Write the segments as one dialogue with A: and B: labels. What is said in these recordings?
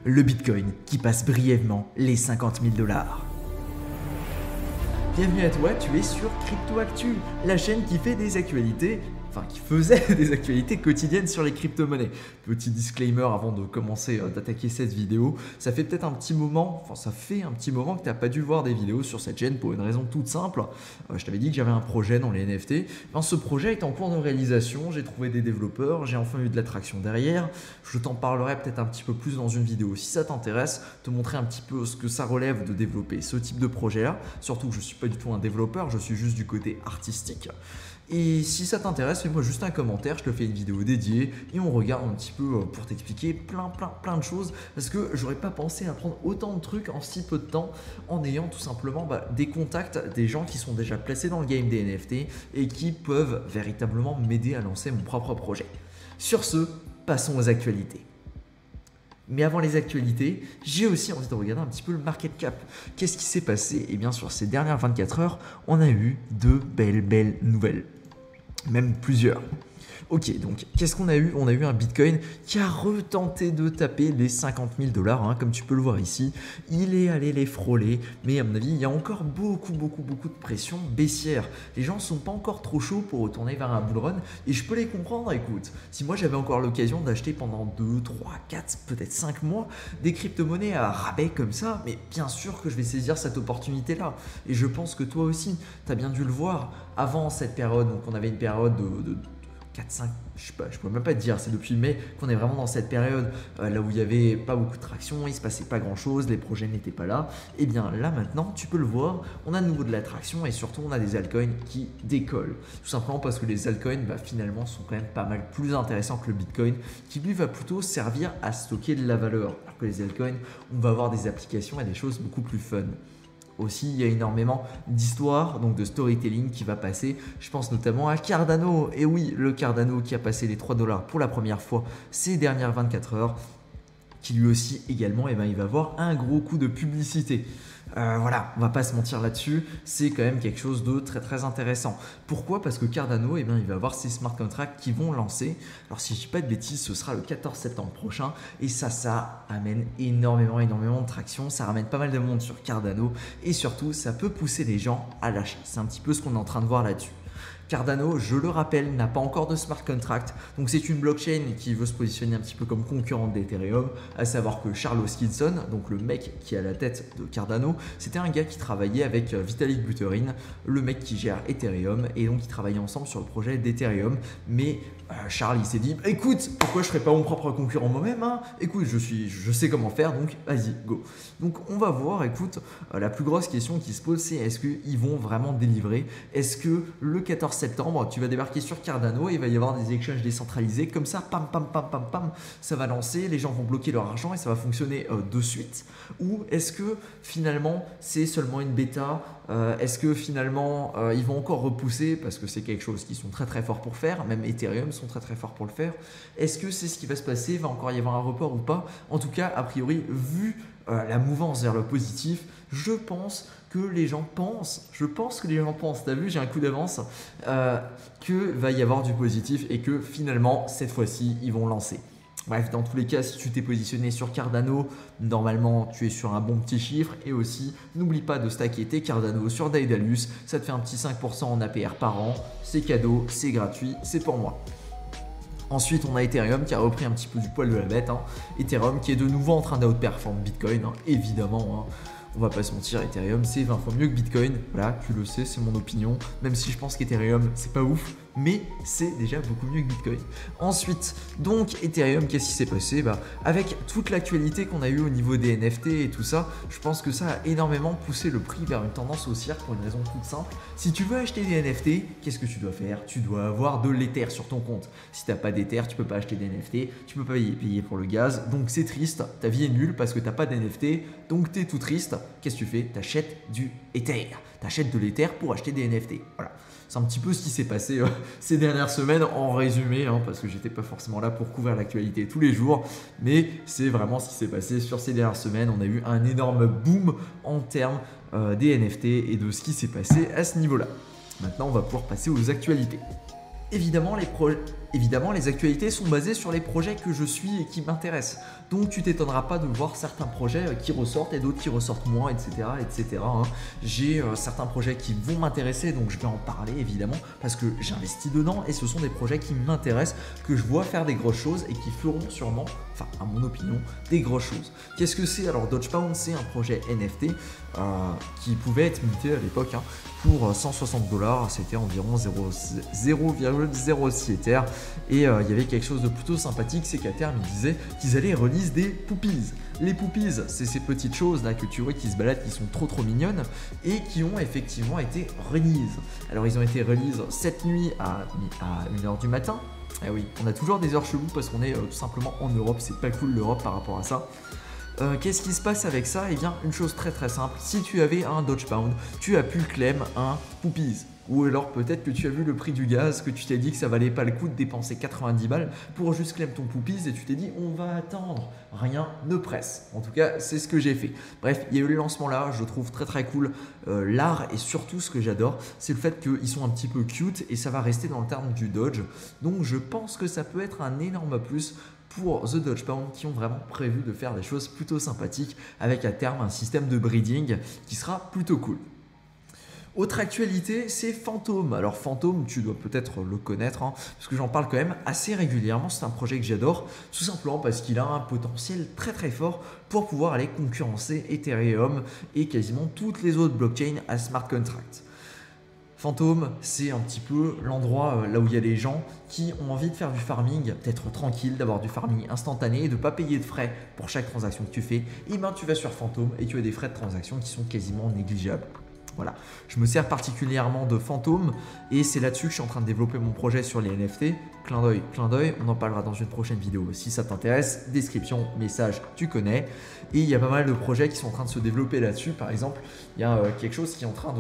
A: le Bitcoin qui passe brièvement les 50 000 $. Bienvenue à toi, tu es sur Crypto Actu, la chaîne qui fait des actualités, enfin qui faisait des actualités quotidiennes sur les crypto-monnaies. Petit disclaimer avant de commencer d'attaquer cette vidéo, ça fait peut-être un petit moment, que tu n'as pas dû voir des vidéos sur cette chaîne pour une raison toute simple. Je t'avais dit que j'avais un projet dans les NFT. Ce projet est en cours de réalisation, j'ai trouvé des développeurs, j'ai enfin eu de l'attraction derrière. Je t'en parlerai peut-être un petit peu plus dans une vidéo si ça t'intéresse, te montrer un petit peu ce que ça relève de développer ce type de projet-là. Surtout que je ne suis pas du tout un développeur, je suis juste du côté artistique. Et si ça t'intéresse, fais-moi juste un commentaire, je te fais une vidéo dédiée et on regarde un petit peu pour t'expliquer plein de choses parce que j'aurais pas pensé à prendre autant de trucs en si peu de temps en ayant tout simplement des contacts, des gens qui sont déjà placés dans le game des NFT et qui peuvent véritablement m'aider à lancer mon propre projet. Sur ce, passons aux actualités. Mais avant les actualités, j'ai aussi envie de regarder un petit peu le market cap. Qu'est-ce qui s'est passé? Et bien sur ces dernières 24 heures, on a eu de belles nouvelles. Même plusieurs. Ok, donc qu'est-ce qu'on a eu? On a eu un Bitcoin qui a retenté de taper les 50 000 $, comme tu peux le voir ici. Il est allé les frôler, mais à mon avis, il y a encore beaucoup de pression baissière. Les gens ne sont pas encore trop chauds pour retourner vers un bull run et je peux les comprendre. Écoute, si moi j'avais encore l'occasion d'acheter pendant 2, 3, 4, peut-être 5 mois des crypto-monnaies à rabais comme ça, mais bien sûr que je vais saisir cette opportunité-là. Et je pense que toi aussi, tu as bien dû le voir avant cette période. Donc on avait une période de 4-5, je ne peux même pas te dire, c'est depuis mai qu'on est vraiment dans cette période là où il n'y avait pas beaucoup de traction, il ne se passait pas grand chose, les projets n'étaient pas là. Et bien là maintenant, tu peux le voir, on a de nouveau de la traction et surtout on a des altcoins qui décollent. Tout simplement parce que les altcoins finalement sont quand même pas mal plus intéressants que le Bitcoin qui lui va plutôt servir à stocker de la valeur. Alors que les altcoins, on va avoir des applications et des choses beaucoup plus fun. Aussi, il y a énormément d'histoires, donc de storytelling qui va passer. Je pense notamment à Cardano. Et oui, le Cardano qui a passé les 3 $ pour la première fois ces dernières 24 heures, qui lui aussi également, il va avoir un gros coup de publicité. Voilà, on va pas se mentir là-dessus, c'est quand même quelque chose de très intéressant. Pourquoi? Parce que Cardano, il va avoir ses smart contracts qui vont lancer. Alors si je dis pas de bêtises, ce sera le 14 septembre prochain et ça amène énormément de traction, ça ramène pas mal de monde sur Cardano et surtout ça peut pousser les gens à l'achat. C'est un petit peu ce qu'on est en train de voir là-dessus. Cardano, je le rappelle, n'a pas encore de smart contract. Donc c'est une blockchain qui veut se positionner un petit peu comme concurrente d'Ethereum, à savoir que Charles Hoskinson, donc le mec qui est à la tête de Cardano, c'était un gars qui travaillait avec Vitalik Buterin, le mec qui gère Ethereum, et donc ils travaillaient ensemble sur le projet d'Ethereum. Mais Charles il s'est dit, écoute, pourquoi je ne ferais pas mon propre concurrent moi-même, hein? Écoute, je sais comment faire, donc vas-y, go. Donc on va voir, écoute, la plus grosse question qui se pose, c'est est-ce qu'ils vont vraiment délivrer? Est-ce que le 14 septembre, tu vas débarquer sur Cardano et il va y avoir des exchanges décentralisés comme ça, pam, ça va lancer, les gens vont bloquer leur argent et ça va fonctionner de suite? Ou est-ce que finalement c'est seulement une bêta? Est-ce que finalement ils vont encore repousser parce que c'est quelque chose qu'ils sont très forts pour faire, même Ethereum sont très forts pour le faire? Est-ce que c'est ce qui va se passer? Va encore y avoir un report ou pas? En tout cas, a priori, vu la mouvance vers le positif, je pense que les gens pensent, t'as vu, j'ai un coup d'avance, que va y avoir du positif et que finalement, cette fois-ci, ils vont lancer. Bref, dans tous les cas, si tu t'es positionné sur Cardano, normalement, tu es sur un bon petit chiffre. Et aussi, n'oublie pas de stacker tes Cardano sur Daedalus. Ça te fait un petit 5% en APR par an. C'est cadeau, c'est gratuit, c'est pour moi. Ensuite, on a Ethereum qui a repris un petit peu du poil de la bête. Ethereum qui est de nouveau en train d'outperformer Bitcoin, évidemment. On va pas se mentir, Ethereum c'est 20 fois mieux que Bitcoin. Voilà, tu le sais, c'est mon opinion. Même si je pense qu'Ethereum c'est pas ouf, mais c'est déjà beaucoup mieux que Bitcoin. Ensuite, donc Ethereum, qu'est-ce qui s'est passé? Avec toute l'actualité qu'on a eu au niveau des NFT et tout ça, je pense que ça a énormément poussé le prix vers une tendance haussière pour une raison toute simple. Si tu veux acheter des NFT, qu'est-ce que tu dois faire? Tu dois avoir de l'Ether sur ton compte. Si tu n'as pas d'Ether, tu peux pas acheter des NFT, tu peux pas payer pour le gaz. Donc c'est triste, ta vie est nulle parce que tu n'as pas d'NFT, donc tu es tout triste. Qu'est-ce que tu fais? Tu achètes du Ether. Tu achètes de l'Ether pour acheter des NFT. Voilà. C'est un petit peu ce qui s'est passé ces dernières semaines en résumé, parce que j'étais pas forcément là pour couvrir l'actualité tous les jours, mais c'est vraiment ce qui s'est passé sur ces dernières semaines. On a eu un énorme boom en termes des NFT et de ce qui s'est passé à ce niveau-là. Maintenant, on va pouvoir passer aux actualités. Évidemment, évidemment, les actualités sont basées sur les projets que je suis et qui m'intéressent. Donc tu t'étonneras pas de voir certains projets qui ressortent et d'autres qui ressortent moins, etc. etc. hein. J'ai certains projets qui vont m'intéresser, donc je vais en parler évidemment, parce que j'investis dedans et ce sont des projets qui m'intéressent, que je vois faire des grosses choses et qui feront sûrement, enfin à mon opinion, des grosses choses. Qu'est-ce que c'est? Alors Dogepound, c'est un projet NFT qui pouvait être minté à l'époque pour 160 $, c'était environ 0,06 Ether. Et il y avait quelque chose de plutôt sympathique, c'est qu'à terme ils disaient qu'ils allaient release des poopies. Les poopies, c'est ces petites choses là que tu vois qui se baladent, qui sont trop mignonnes et qui ont effectivement été release. Alors ils ont été release cette nuit à 1h du matin. Eh oui, on a toujours des heures cheloues parce qu'on est tout simplement en Europe, c'est pas cool l'Europe par rapport à ça. Qu'est-ce qui se passe avec ça? Eh bien, une chose très simple, si tu avais un Dogepound, tu as pu claim un Poopies. Ou alors peut-être que tu as vu le prix du gaz, que tu t'es dit que ça valait pas le coup de dépenser 90 balles pour juste claim ton Poopies et tu t'es dit on va attendre, rien ne presse. En tout cas, c'est ce que j'ai fait. Bref, il y a eu le lancement là, je trouve très cool. L'art et surtout ce que j'adore, c'est le fait qu'ils sont un petit peu cute et ça va rester dans le terme du Doge. Donc je pense que ça peut être un énorme plus pour The Dogepound qui ont vraiment prévu de faire des choses plutôt sympathiques avec à terme un système de breeding qui sera plutôt cool. Autre actualité, c'est Phantom. Alors Phantom, tu dois peut-être le connaître, parce que j'en parle quand même assez régulièrement. C'est un projet que j'adore, tout simplement parce qu'il a un potentiel très fort pour pouvoir aller concurrencer Ethereum et quasiment toutes les autres blockchains à smart contracts. Phantom, c'est un petit peu l'endroit là où il y a des gens qui ont envie de faire du farming, d'être tranquille, d'avoir du farming instantané et de ne pas payer de frais pour chaque transaction que tu fais. Et bien tu vas sur Phantom et tu as des frais de transaction qui sont quasiment négligeables. Voilà, je me sers particulièrement de Phantom et c'est là-dessus que je suis en train de développer mon projet sur les NFT. Clin d'œil, on en parlera dans une prochaine vidéo. Si ça t'intéresse, description, message, tu connais. Et il y a pas mal de projets qui sont en train de se développer là-dessus. Par exemple, il y a quelque chose qui est en train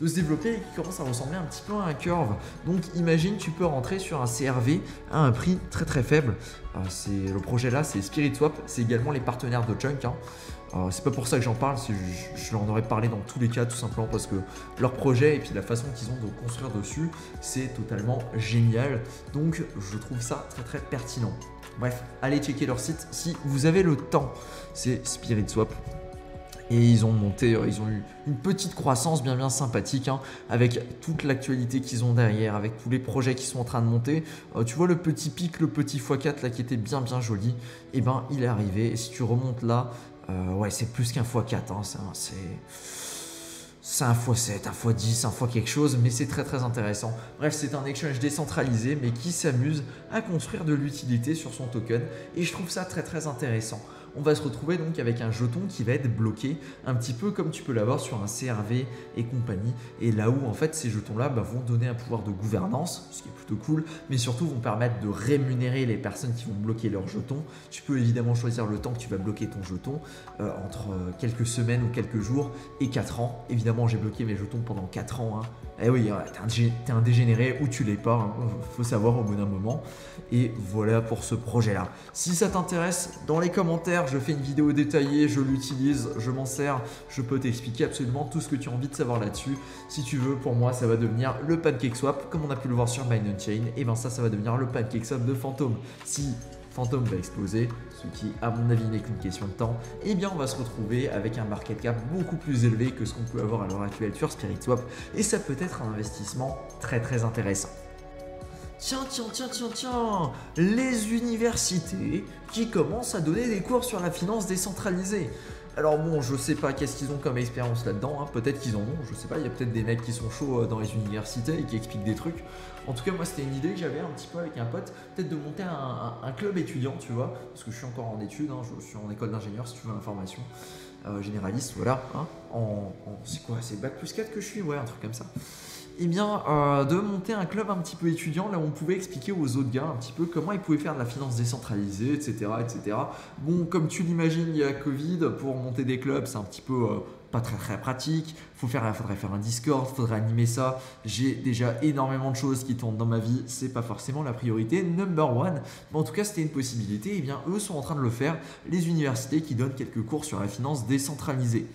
A: de se développer et qui commence à ressembler un petit peu à un curve. Donc imagine, tu peux rentrer sur un CRV à un prix très faible. Le projet là, c'est SpiritSwap, c'est également les partenaires de Chunk. C'est pas pour ça que j'en parle, je leur en aurais parlé dans tous les cas, tout simplement parce que leur projet et puis la façon qu'ils ont de construire dessus, c'est totalement génial. Donc je trouve ça très pertinent. Bref, allez checker leur site si vous avez le temps. C'est SpiritSwap. Et ils ont eu une petite croissance bien sympathique avec toute l'actualité qu'ils ont derrière, avec tous les projets qui sont en train de monter. Tu vois le petit pic, le petit x4 là qui était bien joli, et ben il est arrivé. Et si tu remontes là, ouais c'est plus qu'un x4, c'est un x7, un x10, un x quelque chose, mais c'est très intéressant. Bref, c'est un exchange décentralisé mais qui s'amuse à construire de l'utilité sur son token et je trouve ça très intéressant. On va se retrouver donc avec un jeton qui va être bloqué, un petit peu comme tu peux l'avoir sur un CRV et compagnie. Et là où en fait ces jetons-là vont donner un pouvoir de gouvernance, ce qui est plutôt cool, mais surtout vont permettre de rémunérer les personnes qui vont bloquer leurs jetons. Tu peux évidemment choisir le temps que tu vas bloquer ton jeton, entre quelques semaines ou quelques jours et 4 ans. Évidemment, j'ai bloqué mes jetons pendant 4 ans. Eh oui, t'es un dégénéré ou tu l'es pas, faut savoir au bout d'un moment. Et voilà pour ce projet-là. Si ça t'intéresse, dans les commentaires, je fais une vidéo détaillée, je l'utilise, je m'en sers, je peux t'expliquer absolument tout ce que tu as envie de savoir là-dessus. Si tu veux, pour moi, ça va devenir le PancakeSwap, comme on a pu le voir sur Binance Chain. Et bien ça va devenir le PancakeSwap de Phantom. Si Phantom va exploser, ce qui à mon avis n'est qu'une question de temps, et bien on va se retrouver avec un market cap beaucoup plus élevé que ce qu'on peut avoir à l'heure actuelle sur SpiritSwap et ça peut être un investissement très intéressant. Tiens, les universités qui commencent à donner des cours sur la finance décentralisée. Alors bon, je sais pas qu'est-ce qu'ils ont comme expérience là-dedans, peut-être qu'ils en ont, je sais pas, il y a peut-être des mecs qui sont chauds dans les universités et qui expliquent des trucs. En tout cas, moi c'était une idée que j'avais un petit peu avec un pote, peut-être de monter un club étudiant, tu vois, parce que je suis encore en études, je suis en école d'ingénieur si tu veux l'information, généraliste, voilà, c'est quoi, c'est bac plus 4 que je suis, ouais, un truc comme ça. Eh bien, de monter un club un petit peu étudiant, là où on pouvait expliquer aux autres gars un petit peu comment ils pouvaient faire de la finance décentralisée, etc. Bon, comme tu l'imagines, il y a Covid, pour monter des clubs, c'est un petit peu pas très pratique. Faudrait faire un Discord, faudrait animer ça. J'ai déjà énormément de choses qui tournent dans ma vie, c'est pas forcément la priorité number one. Mais en tout cas, c'était une possibilité. Eh bien, eux sont en train de le faire, les universités qui donnent quelques cours sur la finance décentralisée.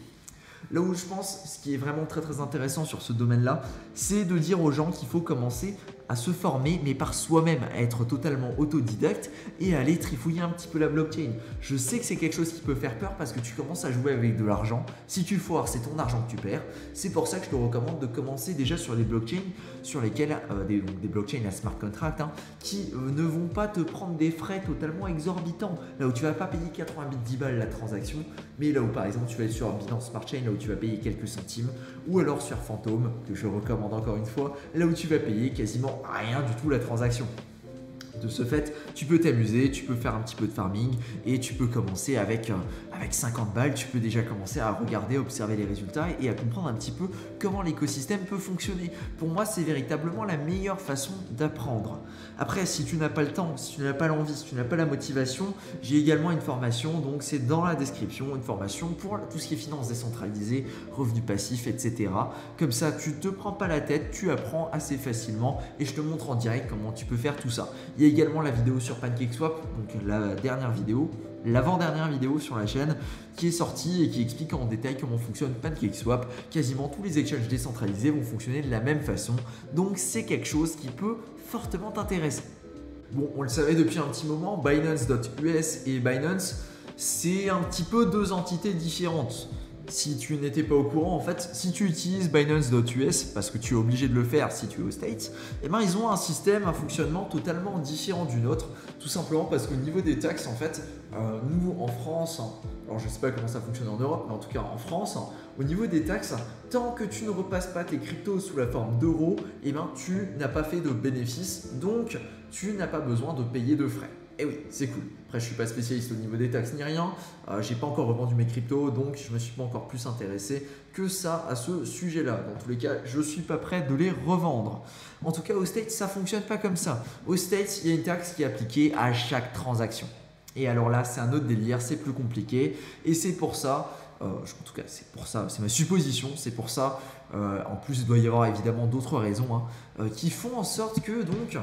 A: Là où je pense, ce qui est vraiment très intéressant sur ce domaine-là, c'est de dire aux gens qu'il faut commencer à se former, mais par soi-même, à être totalement autodidacte et à aller trifouiller un petit peu la blockchain. Je sais que c'est quelque chose qui peut faire peur parce que tu commences à jouer avec de l'argent. Si tu foires, c'est ton argent que tu perds. C'est pour ça que je te recommande de commencer déjà sur les blockchains sur lesquelles, des blockchains à smart contract, qui ne vont pas te prendre des frais totalement exorbitants. Là où tu vas pas payer 80 bits 10 balles la transaction, mais là où par exemple tu vas être sur Binance Smart Chain, là où tu vas payer quelques centimes, ou alors sur Phantom, que je recommande encore une fois, là où tu vas payer quasiment rien du tout la transaction. De ce fait, tu peux t'amuser, tu peux faire un petit peu de farming et tu peux commencer avec 50 balles, tu peux déjà commencer à regarder, observer les résultats et à comprendre un petit peu comment l'écosystème peut fonctionner. Pour moi, c'est véritablement la meilleure façon d'apprendre. Après, si tu n'as pas le temps, si tu n'as pas l'envie, si tu n'as pas la motivation, j'ai également une formation, donc c'est dans la description, une formation pour tout ce qui est finances décentralisées, revenus passifs, etc. Comme ça, tu ne te prends pas la tête, tu apprends assez facilement et je te montre en direct comment tu peux faire tout ça. Il y a également la vidéo sur PancakeSwap, donc la dernière vidéo, l'avant-dernière vidéo sur la chaîne qui est sortie et qui explique en détail comment fonctionne PancakeSwap. Quasiment tous les exchanges décentralisés vont fonctionner de la même façon, donc c'est quelque chose qui peut fortement t'intéresser. Bon, on le savait depuis un petit moment, Binance.us et Binance, c'est un petit peu deux entités différentes. Si tu n'étais pas au courant, en fait, si tu utilises Binance.us, parce que tu es obligé de le faire si tu es aux States, eh ben, ils ont un système, un fonctionnement totalement différent du nôtre, tout simplement parce qu'au niveau des taxes, en fait, nous en France, alors je ne sais pas comment ça fonctionne en Europe, mais en tout cas en France, au niveau des taxes, tant que tu ne repasses pas tes cryptos sous la forme d'euros, eh ben, tu n'as pas fait de bénéfices, donc tu n'as pas besoin de payer de frais. Et oui, c'est cool. Après, je ne suis pas spécialiste au niveau des taxes ni rien. J'ai pas encore revendu mes cryptos, donc je ne me suis pas encore plus intéressé que ça à ce sujet-là. Dans tous les cas, je ne suis pas prêt de les revendre. En tout cas, aux States, ça ne fonctionne pas comme ça. Aux States, il y a une taxe qui est appliquée à chaque transaction. Et alors là, c'est un autre délire, c'est plus compliqué. Et c'est pour ça, en tout cas, c'est pour ça, c'est ma supposition, c'est pour ça. En plus, il doit y avoir évidemment d'autres raisons qui font en sorte que donc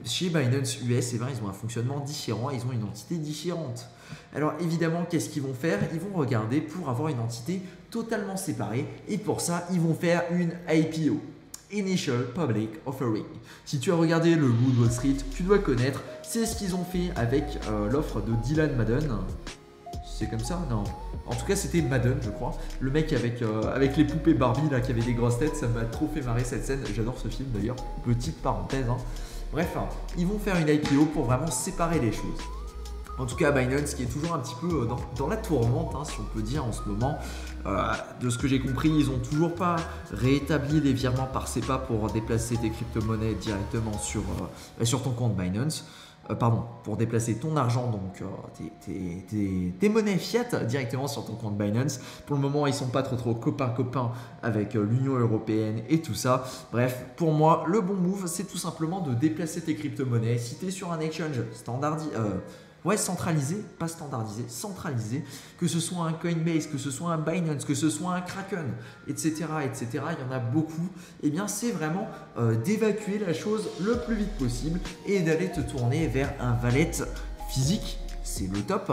A: chez Binance US, eh ben, ils ont un fonctionnement différent, ils ont une entité différente. Alors évidemment, qu'est-ce qu'ils vont faire? Ils vont regarder pour avoir une entité totalement séparée et pour ça, ils vont faire une IPO. Initial Public Offering. Si tu as regardé le Loup de Wall Street, tu dois connaître, c'est ce qu'ils ont fait avec l'offre de Dylan Madden. C'est comme ça? Non. En tout cas, c'était Madden, je crois. Le mec avec les poupées Barbie là, qui avait des grosses têtes, ça m'a trop fait marrer cette scène. J'adore ce film d'ailleurs. Petite parenthèse. Bref, ils vont faire une IPO pour vraiment séparer les choses. En tout cas, Binance qui est toujours un petit peu dans la tourmente, si on peut dire en ce moment. De ce que j'ai compris, ils n'ont toujours pas rétabli les virements par SEPA pour déplacer tes crypto-monnaies directement sur ton compte Binance. Pour déplacer ton argent, donc tes monnaies fiat directement sur ton compte Binance. Pour le moment, ils ne sont pas trop copains avec l'Union européenne et tout ça. Bref, pour moi, le bon move, c'est tout simplement de déplacer tes crypto-monnaies. Si tu es sur un exchange centralisé, pas standardisé, centralisé, que ce soit un Coinbase, que ce soit un Binance, que ce soit un Kraken, etc., il y en a beaucoup, et bien c'est vraiment d'évacuer la chose le plus vite possible et d'aller te tourner vers un wallet physique. C'est le top,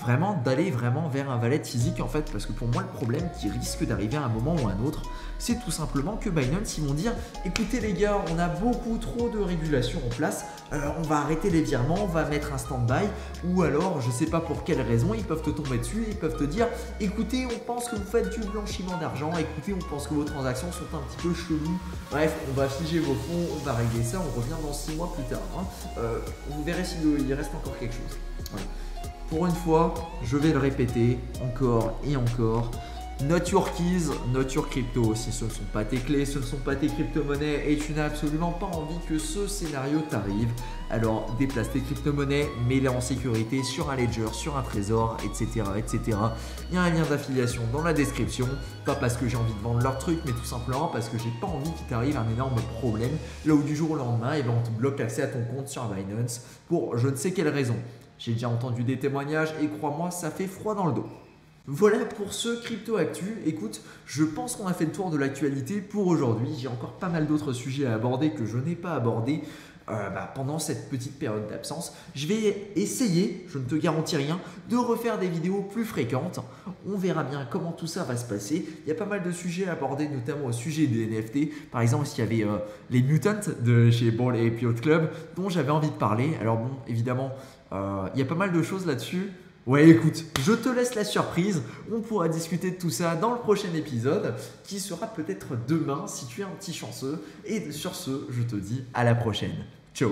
A: vraiment d'aller vraiment vers un wallet physique en fait, parce que pour moi le problème qui risque d'arriver à un moment ou à un autre, c'est tout simplement que Binance ils vont dire écoutez les gars, on a beaucoup trop de régulations en place, on va arrêter les virements, on va mettre un stand-by, ou alors je sais pas pour quelle raison, ils peuvent te tomber dessus, ils peuvent te dire écoutez, on pense que vous faites du blanchiment d'argent, écoutez, on pense que vos transactions sont un petit peu cheloues, bref, on va figer vos fonds, on va régler ça, on revient dans 6 mois plus tard. Vous verrez s'il reste encore quelque chose. Voilà. Pour une fois, je vais le répéter encore et encore. Not your keys, not your crypto. Si ce ne sont pas tes clés, ce ne sont pas tes crypto-monnaies et tu n'as absolument pas envie que ce scénario t'arrive, alors déplace tes crypto-monnaies, mets-les en sécurité sur un ledger, sur un trésor, etc., etc. Il y a un lien d'affiliation dans la description. Pas parce que j'ai envie de vendre leur truc, mais tout simplement parce que j'ai pas envie qu'il t'arrive un énorme problème. Là où du jour au lendemain, on te bloque l'accès à ton compte sur Binance pour je ne sais quelle raison. J'ai déjà entendu des témoignages et crois-moi, ça fait froid dans le dos. Voilà pour ce Crypto Actu. Écoute, je pense qu'on a fait le tour de l'actualité pour aujourd'hui. J'ai encore pas mal d'autres sujets à aborder que je n'ai pas abordés. pendant cette petite période d'absence. Je vais essayer, je ne te garantis rien, de refaire des vidéos plus fréquentes. On verra bien comment tout ça va se passer. Il y a pas mal de sujets à aborder, notamment au sujet des NFT. Par exemple, il y avait les Mutants de chez Ball et Piot Club dont j'avais envie de parler. Alors bon, évidemment, il y a pas mal de choses là-dessus. Ouais, écoute, je te laisse la surprise. On pourra discuter de tout ça dans le prochain épisode qui sera peut-être demain si tu es un petit chanceux. Et sur ce, je te dis à la prochaine. Ciao.